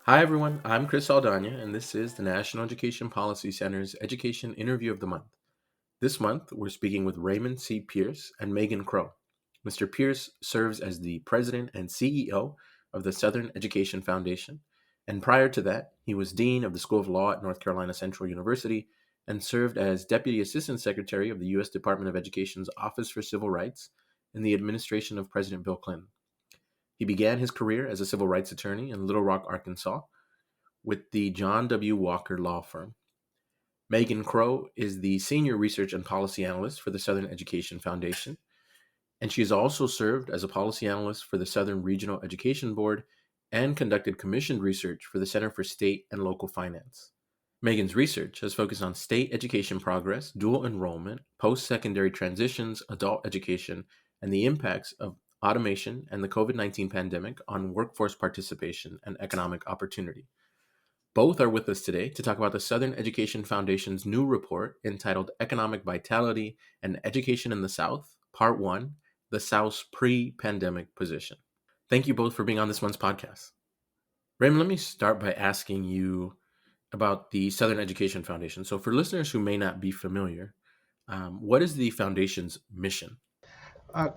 Hi, everyone. I'm Chris Saldaña, and this is the National Education Policy Center's Education Interview of the Month. This month, we're speaking with Raymond C. Pierce and Meagan Crowe. Mr. Pierce serves as the president and CEO of the Southern Education Foundation, and prior to that, he was dean of the School of Law at North Carolina Central University and served as deputy assistant secretary of the U.S. Department of Education's Office for Civil Rights in the administration of President Bill Clinton. He began his career as a civil rights attorney in Little Rock, Arkansas with the John W. Walker Law Firm. Meagan Crowe is the Senior Research and Policy Analyst for the Southern Education Foundation, and she has also served as a policy analyst for the Southern Regional Education Board and conducted commissioned research for the Center for State and Local Finance. Meagan's research has focused on state education progress, dual enrollment, post-secondary transitions, adult education, and the impacts of automation and the COVID-19 pandemic on workforce participation and economic opportunity. Both are with us today to talk about the Southern Education Foundation's new report entitled Economic Vitality and Education in the South, Part 1, The South's Pre-Pandemic Position. Thank you both for being on this month's podcast. Raymond, let me start by asking you about the Southern Education Foundation. So for listeners who may not be familiar, what is the foundation's mission?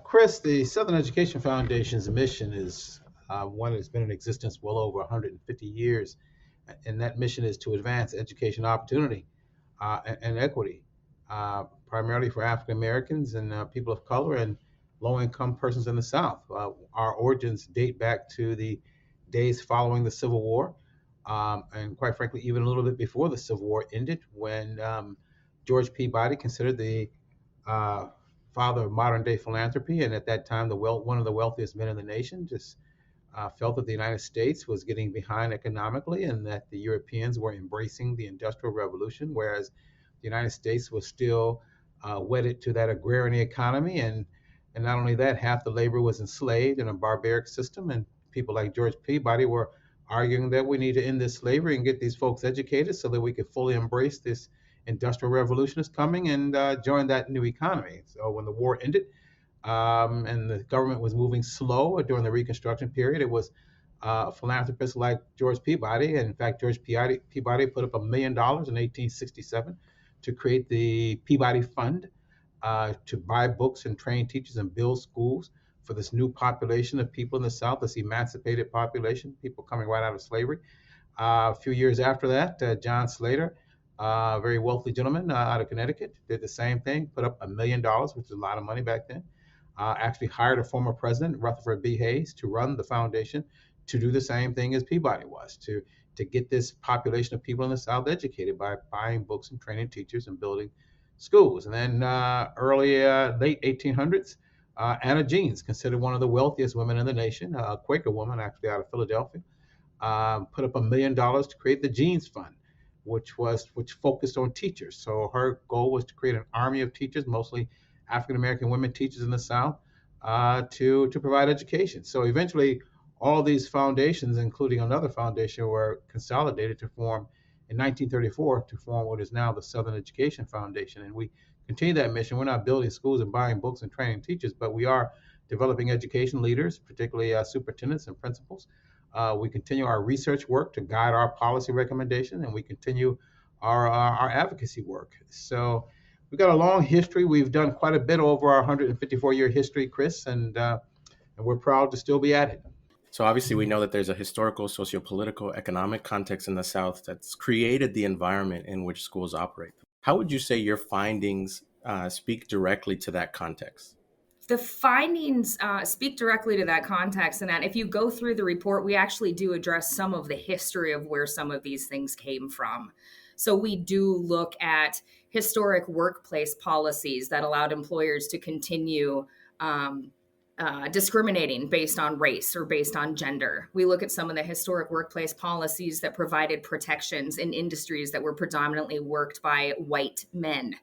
Chris, the Southern Education Foundation's mission is one that's been in existence well over 150 years, and that mission is to advance education opportunity and equity, primarily for African Americans and people of color and low-income persons in the South. Our origins date back to the days following the Civil War, and quite frankly, even a little bit before the Civil War ended, when George Peabody, considered the uh, father of modern day philanthropy, and at that time, one of the wealthiest men in the nation, just felt that the United States was getting behind economically and that the Europeans were embracing the Industrial Revolution, whereas the United States was still wedded to that agrarian economy. And not only that, half the labor was enslaved in a barbaric system. And people like George Peabody were arguing that we need to end this slavery and get these folks educated so that we could fully embrace this industrial revolution is coming and join that new economy. So when the war ended, and the government was moving slow during the Reconstruction period, it was philanthropists like George Peabody. And in fact, Peabody put up $1 million in 1867 to create the Peabody Fund to buy books and train teachers and build schools for this new population of people in the South, this emancipated population, people coming right out of slavery. A few years after that, John Slater, a very wealthy gentleman out of Connecticut, did the same thing, put up $1 million, which is a lot of money back then. Actually hired a former president, Rutherford B. Hayes, to run the foundation to do the same thing as Peabody was, to get this population of people in the South educated by buying books and training teachers and building schools. And then late 1800s, Anna Jeanes, considered one of the wealthiest women in the nation, a Quaker woman actually out of Philadelphia, put up $1 million to create the Jeanes Fund, which focused on teachers. So her goal was to create an army of teachers, mostly African American women teachers in the South, to provide education. So eventually, all these foundations, including another foundation, were consolidated to form in 1934 to form what is now the Southern Education Foundation. And we continue that mission. We're not building schools and buying books and training teachers, but we are developing education leaders, particularly superintendents and principals. We continue our research work to guide our policy recommendations, and we continue our advocacy work. So we've got a long history. We've done quite a bit over our 154-year history, Chris, and we're proud to still be at it. So obviously we know that there's a historical, socio-political, economic context in the South that's created the environment in which schools operate. How would you say your findings speak directly to that context? The findings speak directly to that context, and that if you go through the report, we actually do address some of the history of where some of these things came from. So we do look at historic workplace policies that allowed employers to continue discriminating based on race or based on gender. We look at some of the historic workplace policies that provided protections in industries that were predominantly worked by white men.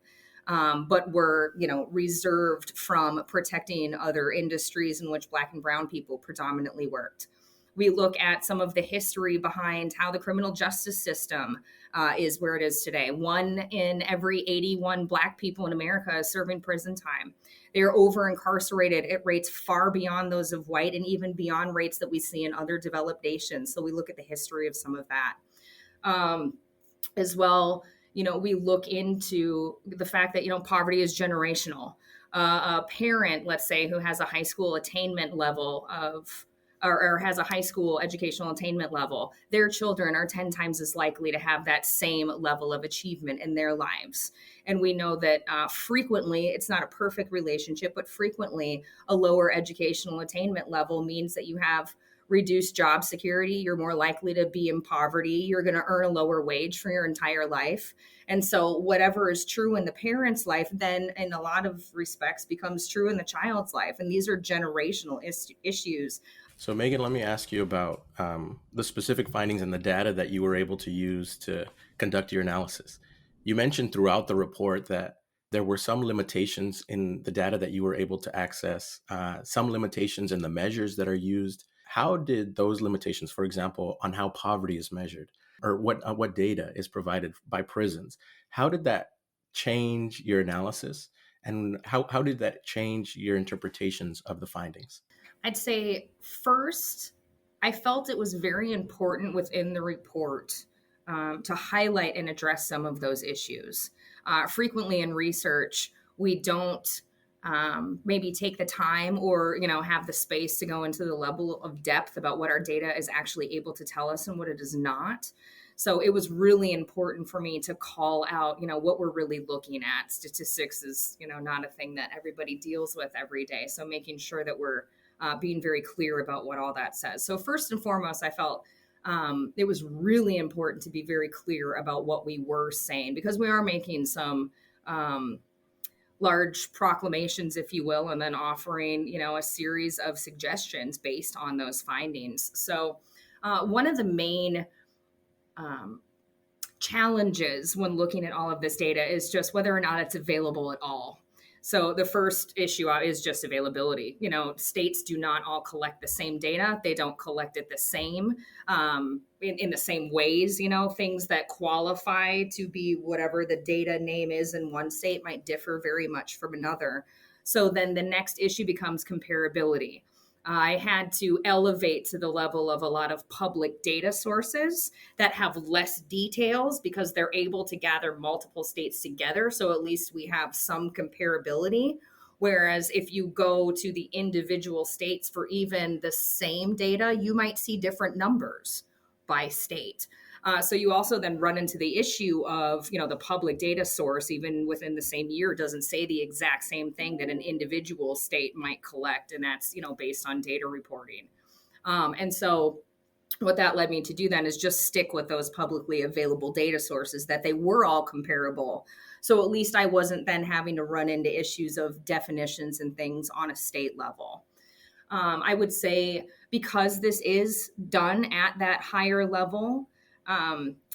But were, reserved from protecting other industries in which Black and Brown people predominantly worked. We look at some of the history behind how the criminal justice system is where it is today. 1 in every 81 Black people in America is serving prison time. They are over incarcerated at rates far beyond those of white and even beyond rates that we see in other developed nations. So we look at the history of some of that. As well, we look into the fact that, poverty is generational. A parent, let's say, who has a high school attainment level or has a high school educational attainment level, their children are 10 times as likely to have that same level of achievement in their lives. And we know that frequently, it's not a perfect relationship, but frequently a lower educational attainment level means that you have reduced job security, you're more likely to be in poverty, you're going to earn a lower wage for your entire life. And so whatever is true in the parent's life, then in a lot of respects becomes true in the child's life. And these are generational issues. So Meagan, let me ask you about the specific findings and the data that you were able to use to conduct your analysis. You mentioned throughout the report that there were some limitations in the data that you were able to access, some limitations in the measures that are used. How did those limitations, for example, on how poverty is measured or what data is provided by prisons, how did that change your analysis? And how did that change your interpretations of the findings? I'd say first, I felt it was very important within the report to highlight and address some of those issues. Frequently in research, we don't maybe take the time or have the space to go into the level of depth about what our data is actually able to tell us and what it is not. So it was really important for me to call out what we're really looking at. Statistics is not a thing that everybody deals with every day, so making sure that we're being very clear about what all that says. So first and foremost, I felt it was really important to be very clear about what we were saying, because we are making some large proclamations, if you will, and then offering, a series of suggestions based on those findings. So one of the main challenges when looking at all of this data is just whether or not it's available at all. So the first issue is just availability. States do not all collect the same data. They don't collect it the same in the same ways. Things that qualify to be whatever the data name is in one state might differ very much from another. So then the next issue becomes comparability. I had to elevate to the level of a lot of public data sources that have less details because they're able to gather multiple states together. So at least we have some comparability. Whereas if you go to the individual states for even the same data, you might see different numbers by state. So you also then run into the issue of, the public data source, even within the same year, doesn't say the exact same thing that an individual state might collect. And that's, based on data reporting. And so what that led me to do then is just stick with those publicly available data sources, that they were all comparable. So at least I wasn't then having to run into issues of definitions and things on a state level. I would say because this is done at that higher level,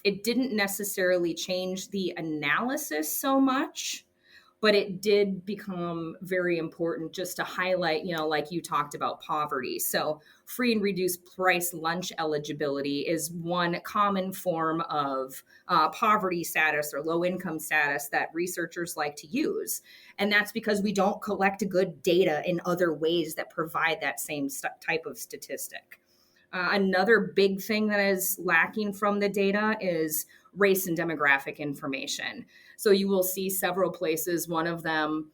it didn't necessarily change the analysis so much, but it did become very important just to highlight, like you talked about poverty. So free and reduced price lunch eligibility is one common form of poverty status or low income status that researchers like to use. And that's because we don't collect good data in other ways that provide that same type of statistic. Another big thing that is lacking from the data is race and demographic information. So you will see several places. One of them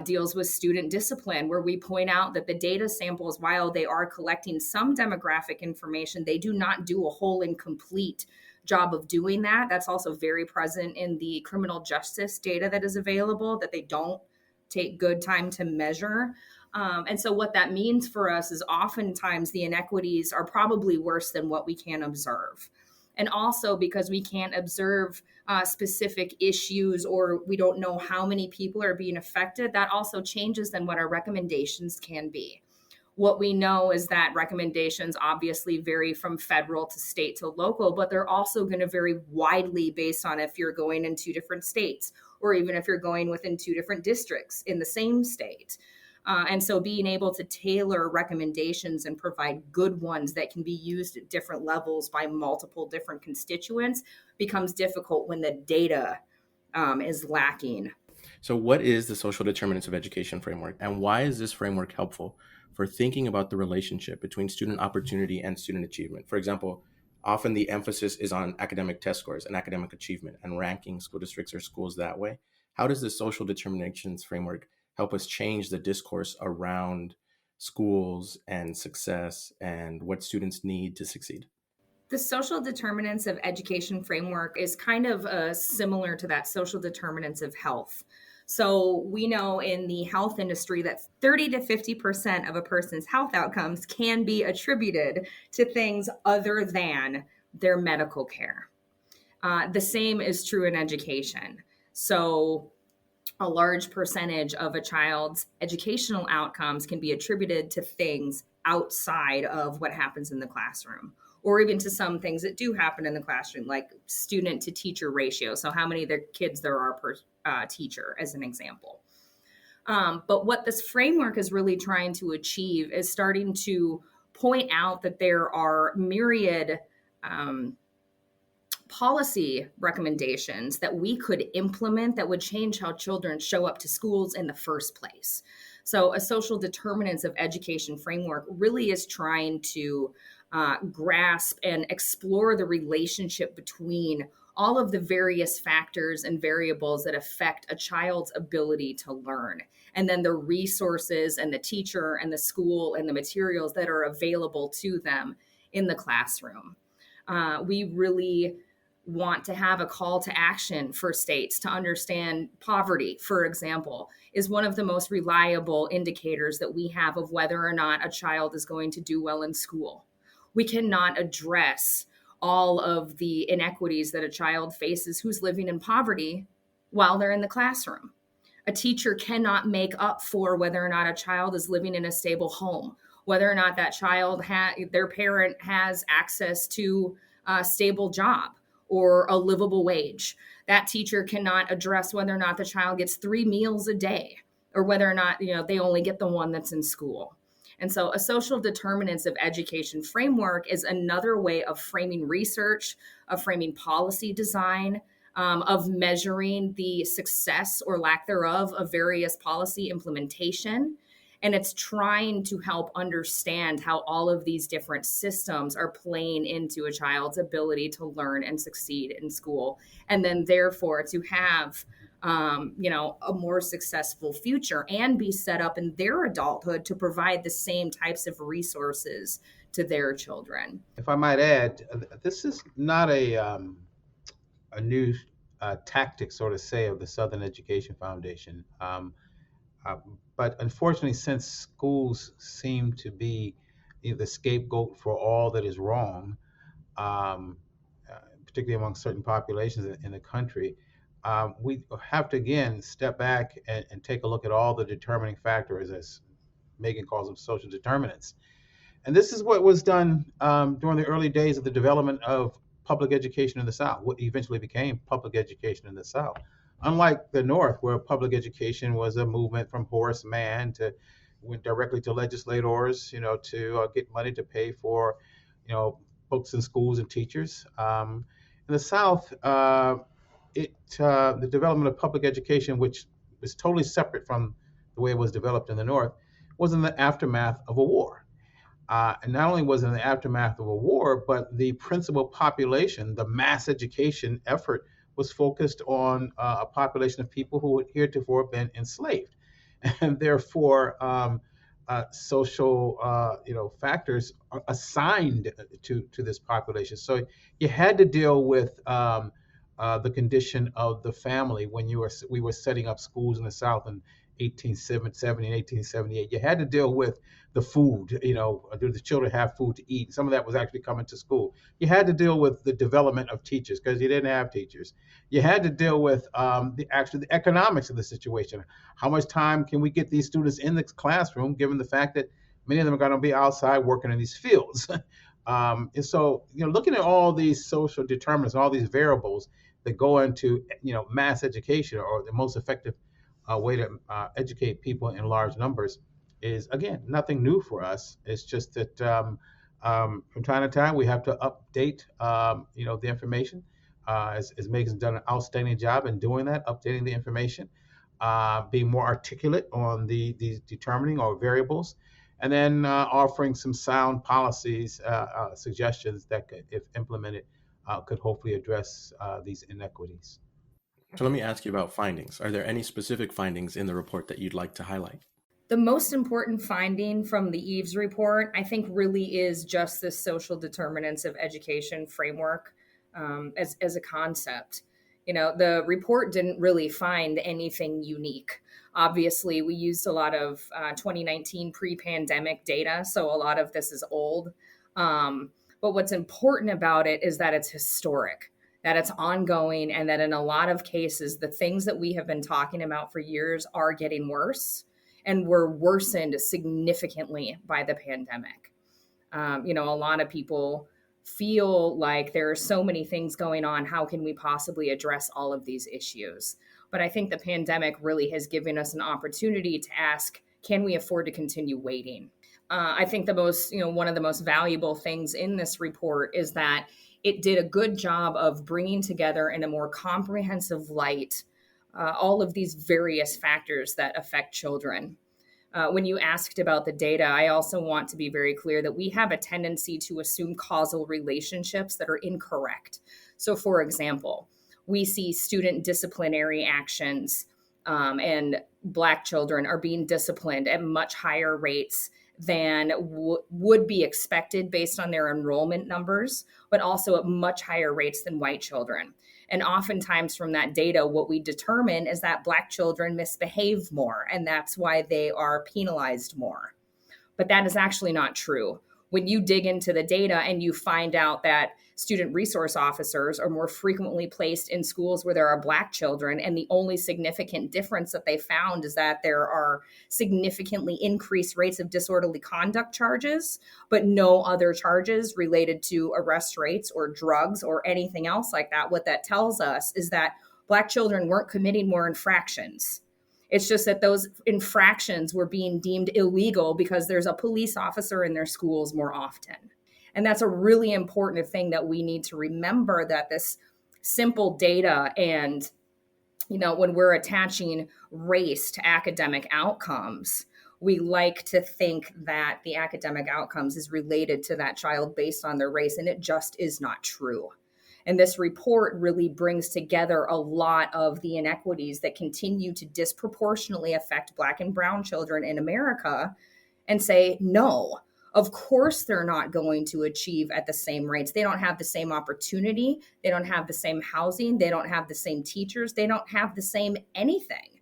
deals with student discipline, where we point out that the data samples, while they are collecting some demographic information, they do not do a whole and complete job of doing that. That's also very present in the criminal justice data that is available, that they don't take good time to measure. And so what that means for us is oftentimes the inequities are probably worse than what we can observe. And also because we can't observe specific issues, or we don't know how many people are being affected, that also changes then what our recommendations can be. What we know is that recommendations obviously vary from federal to state to local, but they're also going to vary widely based on if you're going in two different states, or even if you're going within two different districts in the same state. And so being able to tailor recommendations and provide good ones that can be used at different levels by multiple different constituents becomes difficult when the data is lacking. So, what is the social determinants of education framework, and why is this framework helpful for thinking about the relationship between student opportunity and student achievement? For example, often the emphasis is on academic test scores and academic achievement and ranking school districts or schools that way. How does the social determinations framework help us change the discourse around schools and success and what students need to succeed? The social determinants of education framework is kind of similar to that social determinants of health. So we know in the health industry that 30 to 50% of a person's health outcomes can be attributed to things other than their medical care. The same is true in education. So a large percentage of a child's educational outcomes can be attributed to things outside of what happens in the classroom, or even to some things that do happen in the classroom, like student to teacher ratio. So how many of the kids there are per teacher, as an example. But what this framework is really trying to achieve is starting to point out that there are myriad policy recommendations that we could implement that would change how children show up to schools in the first place. So a social determinants of education framework really is trying to grasp and explore the relationship between all of the various factors and variables that affect a child's ability to learn, and then the resources and the teacher and the school and the materials that are available to them in the classroom. We really want to have a call to action for states to understand poverty, for example, is one of the most reliable indicators that we have of whether or not a child is going to do well in school. We cannot address all of the inequities that a child faces who's living in poverty while they're in the classroom. A teacher cannot make up for whether or not a child is living in a stable home, whether or not that child, their parent has access to a stable job or a livable wage. That teacher cannot address whether or not the child gets 3 meals a day, or whether or not, they only get the one that's in school. And so a social determinants of education framework is another way of framing research, of framing policy design, of measuring the success or lack thereof of various policy implementation. And it's trying to help understand how all of these different systems are playing into a child's ability to learn and succeed in school, and then therefore to have a more successful future and be set up in their adulthood to provide the same types of resources to their children. If I might add, this is not a new tactic, so to say, of the Southern Education Foundation. But unfortunately, since schools seem to be the scapegoat for all that is wrong, particularly among certain populations in the country, we have to again step back and take a look at all the determining factors, as Meagan calls them, social determinants. And this is what was done during the early days of the development of public education in the South, what eventually became public education in the South. Unlike the North, where public education was a movement from Horace Mann to went directly to legislators, to get money to pay for, books and schools and teachers. In the South, the development of public education, which was totally separate from the way it was developed in the North, was in the aftermath of a war. And not only was it in the aftermath of a war, but the principal population, the mass education effort, was focused on a population of people who had heretofore been enslaved, and therefore social factors are assigned to this population. So you had to deal with the condition of the family when we were setting up schools in the South in 1870 and 1878. You had to deal with the food, do the children have food to eat? Some of that was actually coming to school. You had to deal with the development of teachers because you didn't have teachers. You had to deal with the economics of the situation. How much time can we get these students in the classroom, given the fact that many of them are going to be outside working in these fields? And so, looking at all these social determinants, all these variables that go into, mass education, or the most effective way to educate people in large numbers, is, again, nothing new for us. It's just that from time to time we have to update, the information. As Megan's done an outstanding job in doing that, updating the information. being more articulate on the determining or variables, and then offering some sound policies, suggestions that could, if implemented, could hopefully address these inequities. So let me ask you about findings. Are there any specific findings in the report that you'd like to highlight? The most important finding from the Eaves report, I think, really is just this social determinants of education framework as a concept. The report didn't really find anything unique. Obviously, we used a lot of 2019 pre-pandemic data, so a lot of this is old. But what's important about it is that it's historic, that it's ongoing, and that in a lot of cases, the things that we have been talking about for years are getting worse and were worsened significantly by the pandemic. A lot of people feel like there are so many things going on. How can we possibly address all of these issues? But I think the pandemic really has given us an opportunity to ask, can we afford to continue waiting? I think one of the most valuable things in this report is that it did a good job of bringing together in a more comprehensive light all of these various factors that affect children. When you asked about the data, I also want to be very clear that we have a tendency to assume causal relationships that are incorrect. So, for example, we see student disciplinary actions and Black children are being disciplined at much higher rates than would be expected based on their enrollment numbers, but also at much higher rates than white children. And oftentimes from that data, what we determine is that Black children misbehave more, and that's why they are penalized more. But that is actually not true. When you dig into the data and you find out that student resource officers are more frequently placed in schools where there are Black children, and the only significant difference that they found is that there are significantly increased rates of disorderly conduct charges, but no other charges related to arrest rates or drugs or anything else like that. What that tells us is that Black children weren't committing more infractions. It's just that those infractions were being deemed illegal because there's a police officer in their schools more often. And that's a really important thing that we need to remember, that this simple data and, when we're attaching race to academic outcomes, we like to think that the academic outcomes is related to that child based on their race, and it just is not true. And this report really brings together a lot of the inequities that continue to disproportionately affect Black and brown children in America and say, no, of course they're not going to achieve at the same rates. They don't have the same opportunity. They don't have the same housing. They don't have the same teachers. They don't have the same anything.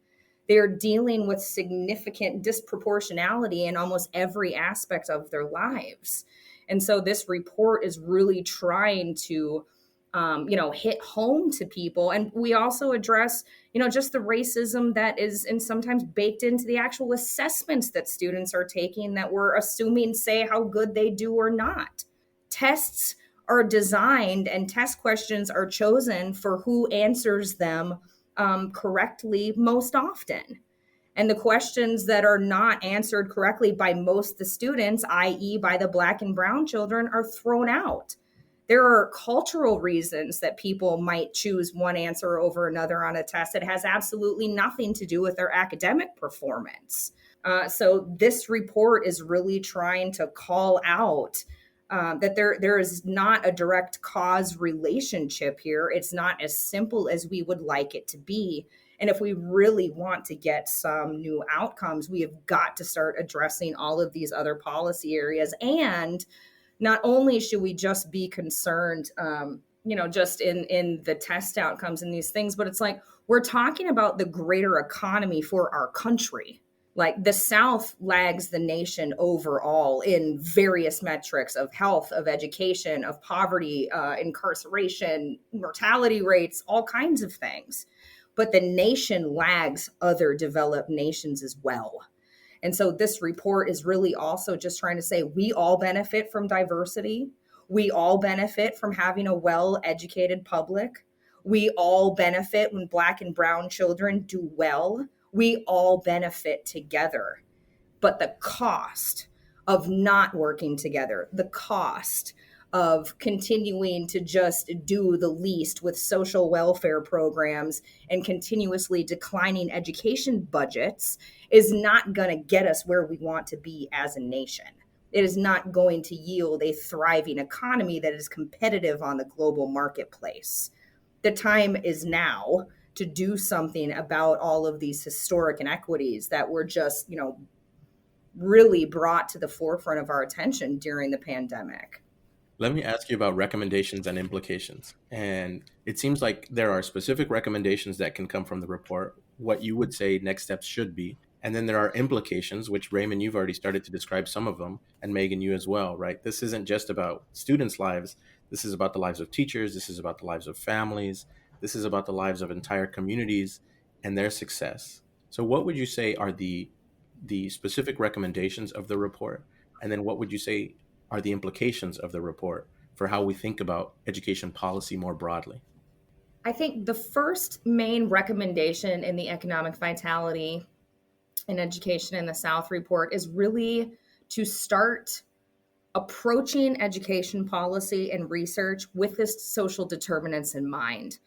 They're dealing with significant disproportionality in almost every aspect of their lives. And so this report is really trying to hit home to people. And we also address, just the racism that is and sometimes baked into the actual assessments that students are taking that we're assuming say how good they do or not. Tests are designed and test questions are chosen for who answers them correctly most often. And the questions that are not answered correctly by most of the students, i.e. by the Black and brown children, are thrown out. There are cultural reasons that people might choose one answer over another on a test. It has absolutely nothing to do with their academic performance. So this report is really trying to call out that there is not a direct cause relationship here. It's not as simple as we would like it to be. And if we really want to get some new outcomes, we have got to start addressing all of these other policy areas. And not only should we just be concerned, just in the test outcomes and these things, but it's like we're talking about the greater economy for our country. Like the South lags the nation overall in various metrics of health, of education, of poverty, incarceration, mortality rates, all kinds of things. But the nation lags other developed nations as well. And so this report is really also just trying to say we all benefit from diversity. We all benefit from having a well-educated public. We all benefit when Black and brown children do well. We all benefit together. But the cost of not working together, the cost of continuing to just do the least with social welfare programs and continuously declining education budgets is not going to get us where we want to be as a nation. It is not going to yield a thriving economy that is competitive on the global marketplace. The time is now to do something about all of these historic inequities that were just, really brought to the forefront of our attention during the pandemic. Let me ask you about recommendations and implications. And it seems like there are specific recommendations that can come from the report, what you would say next steps should be. And then there are implications, which Raymond, you've already started to describe some of them, and Meagan, you as well, right? This isn't just about students' lives. This is about the lives of teachers. This is about the lives of families. This is about the lives of entire communities and their success. So what would you say are the specific recommendations of the report? And then what would you say are the implications of the report for how we think about education policy more broadly? I think the first main recommendation in the Economic Vitality in Education in the South report is really to start approaching education policy and research with this social determinants in mind.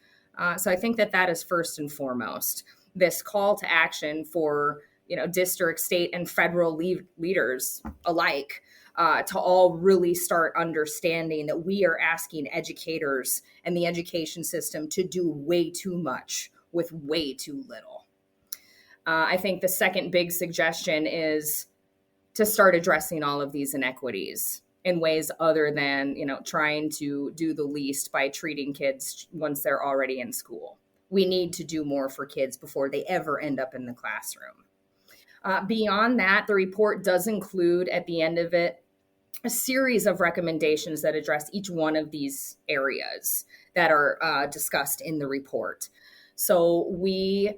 So I think that is first and foremost. This call to action for district, state, and federal leaders alike to all really start understanding that we are asking educators and the education system to do way too much with way too little. I think the second big suggestion is to start addressing all of these inequities in ways other than, trying to do the least by treating kids once they're already in school. We need to do more for kids before they ever end up in the classroom. Beyond that, the report does include at the end of it a series of recommendations that address each one of these areas that are discussed in the report. So we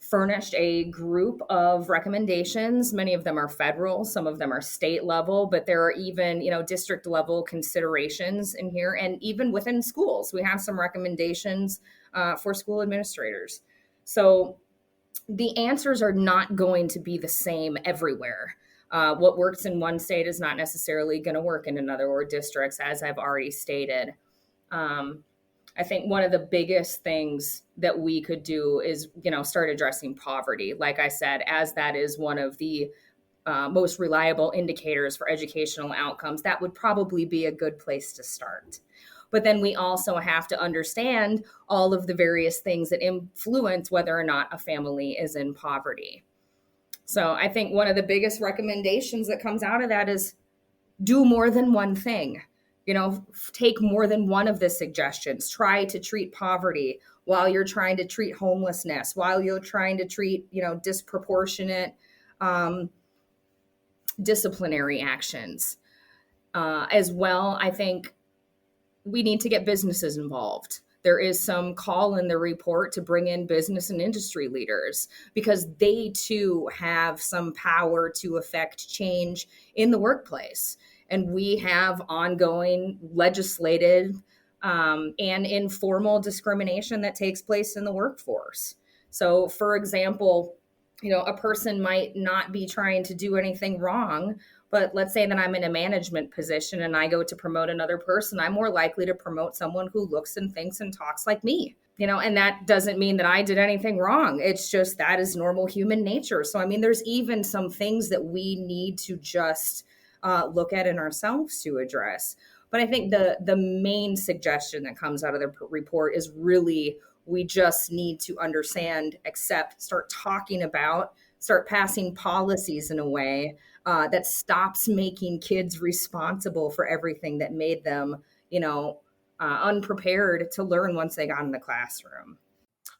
furnished a group of recommendations. Many of them are federal, some of them are state level, but there are even, district level considerations in here. And even within schools, we have some recommendations for school administrators. So the answers are not going to be the same everywhere. What works in one state is not necessarily going to work in another or districts, as I've already stated. I think one of the biggest things that we could do is, start addressing poverty. Like I said, as that is one of the most reliable indicators for educational outcomes, that would probably be a good place to start. But then we also have to understand all of the various things that influence whether or not a family is in poverty. So I think one of the biggest recommendations that comes out of that is do more than one thing. Take more than one of the suggestions. Try to treat poverty while you're trying to treat homelessness, while you're trying to treat, disproportionate disciplinary actions. As well, I think we need to get businesses involved. There is some call in the report to bring in business and industry leaders because they too have some power to affect change in the workplace. And we have ongoing legislative and informal discrimination that takes place in the workforce. So, for example, a person might not be trying to do anything wrong, but let's say that I'm in a management position and I go to promote another person. I'm more likely to promote someone who looks and thinks and talks like me, and that doesn't mean that I did anything wrong. It's just that is normal human nature. So, there's even some things that we need to just look at in ourselves to address. But I think the main suggestion that comes out of the report is really we just need to understand, accept, start talking about, start passing policies in a way that stops making kids responsible for everything that made them, unprepared to learn once they got in the classroom.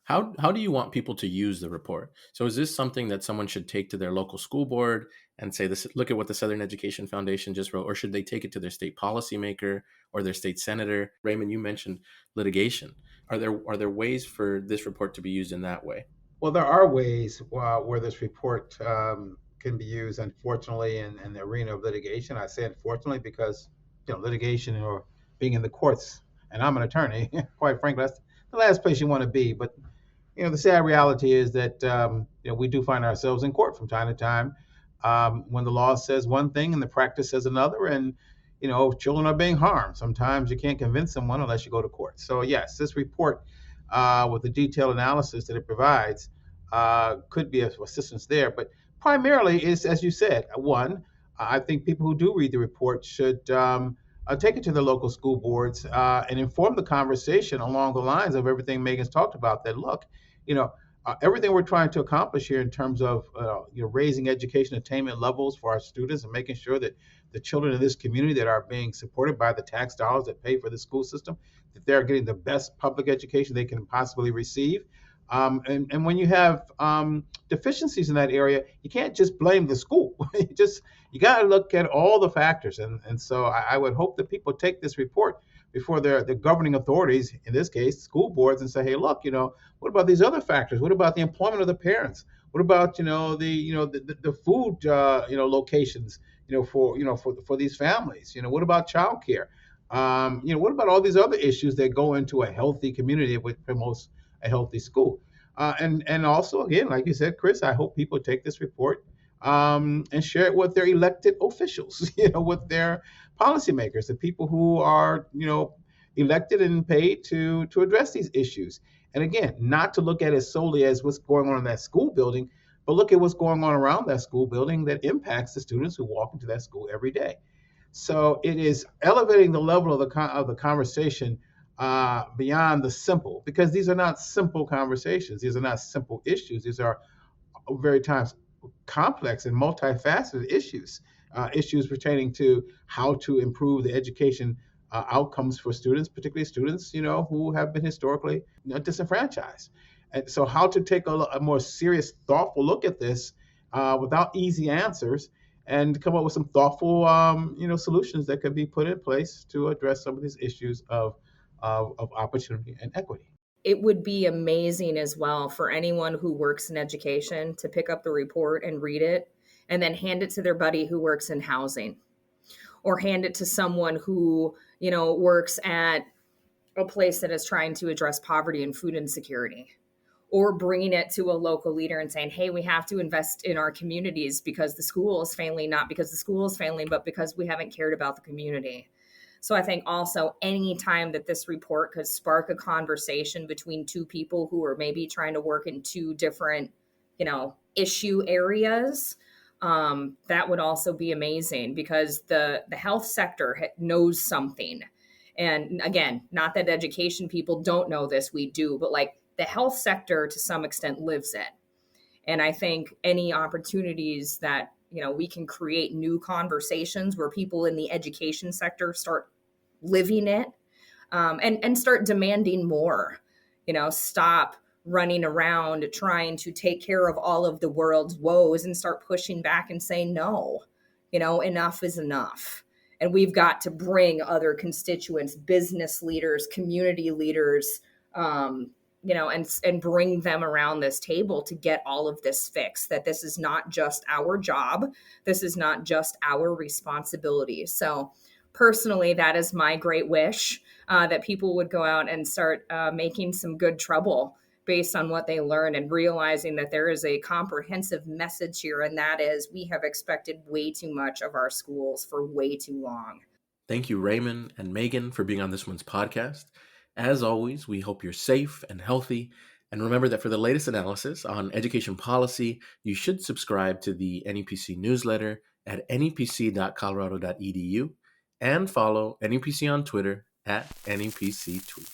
How do you want people to use the report? So is this something that someone should take to their local school board and say, look at what the Southern Education Foundation just wrote, or should they take it to their state policymaker or their state senator? Raymond, you mentioned litigation. Are there ways for this report to be used in that way? Well, there are ways where this report can be used, unfortunately, in the arena of litigation. I say unfortunately because litigation or being in the courts, and I'm an attorney, quite frankly, that's the last place you want to be. But the sad reality is that we do find ourselves in court from time to time when the law says one thing and the practice says another, and children are being harmed. Sometimes you can't convince someone unless you go to court. So yes, this report, with the detailed analysis that it provides, could be of assistance there. But primarily is, as you said, one, I think people who do read the report should take it to their local school boards and inform the conversation along the lines of everything Meagan's talked about. That look, everything we're trying to accomplish here in terms of raising education attainment levels for our students and making sure that the children in this community that are being supported by the tax dollars that pay for the school system, that they're getting the best public education they can possibly receive. And when you have deficiencies in that area, you can't just blame the school. You got to look at all the factors. And so I would hope that people take this report before the governing authorities, in this case, school boards, and say, hey, look, what about these other factors? What about the employment of the parents? What about the food locations for these families? What about childcare? What about all these other issues that go into a healthy community which promotes a healthy school? And also, again, like you said, Chris, I hope people take this report and share it with their elected officials, with their policymakers, the people who are, elected and paid to address these issues. And again, not to look at it solely as what's going on in that school building, but look at what's going on around that school building that impacts the students who walk into that school every day. So it is elevating the level of the conversation beyond the simple, because these are not simple conversations. These are not simple issues. These are very times complex and multifaceted issues, issues pertaining to how to improve the education outcomes for students, particularly students, who have been historically disenfranchised. And so how to take a more serious, thoughtful look at this without easy answers, and come up with some thoughtful, solutions that could be put in place to address some of these issues of opportunity and equity. It would be amazing as well for anyone who works in education to pick up the report and read it and then hand it to their buddy who works in housing, or hand it to someone who, works at a place that is trying to address poverty and food insecurity, or bringing it to a local leader and saying, hey, we have to invest in our communities because the school is failing, not because the school is failing, but because we haven't cared about the community. So I think also any time that this report could spark a conversation between two people who are maybe trying to work in two different, issue areas, that would also be amazing, because the health sector knows something. And again, not that education people don't know this, we do, but like the health sector to some extent lives it. And I think any opportunities that we can create new conversations where people in the education sector start living it, and start demanding more, stop running around trying to take care of all of the world's woes and start pushing back and saying, no, enough is enough. And we've got to bring other constituents, business leaders, community leaders, and bring them around this table to get all of this fixed, that this is not just our job. This is not just our responsibility. So personally, that is my great wish, that people would go out and start making some good trouble based on what they learn, and realizing that there is a comprehensive message here. And that is, we have expected way too much of our schools for way too long. Thank you, Raymond and Meagan, for being on this one's podcast. As always, we hope you're safe and healthy. And remember that for the latest analysis on education policy, you should subscribe to the NEPC newsletter at nepc.colorado.edu and follow NEPC on Twitter at NEPC Tweet.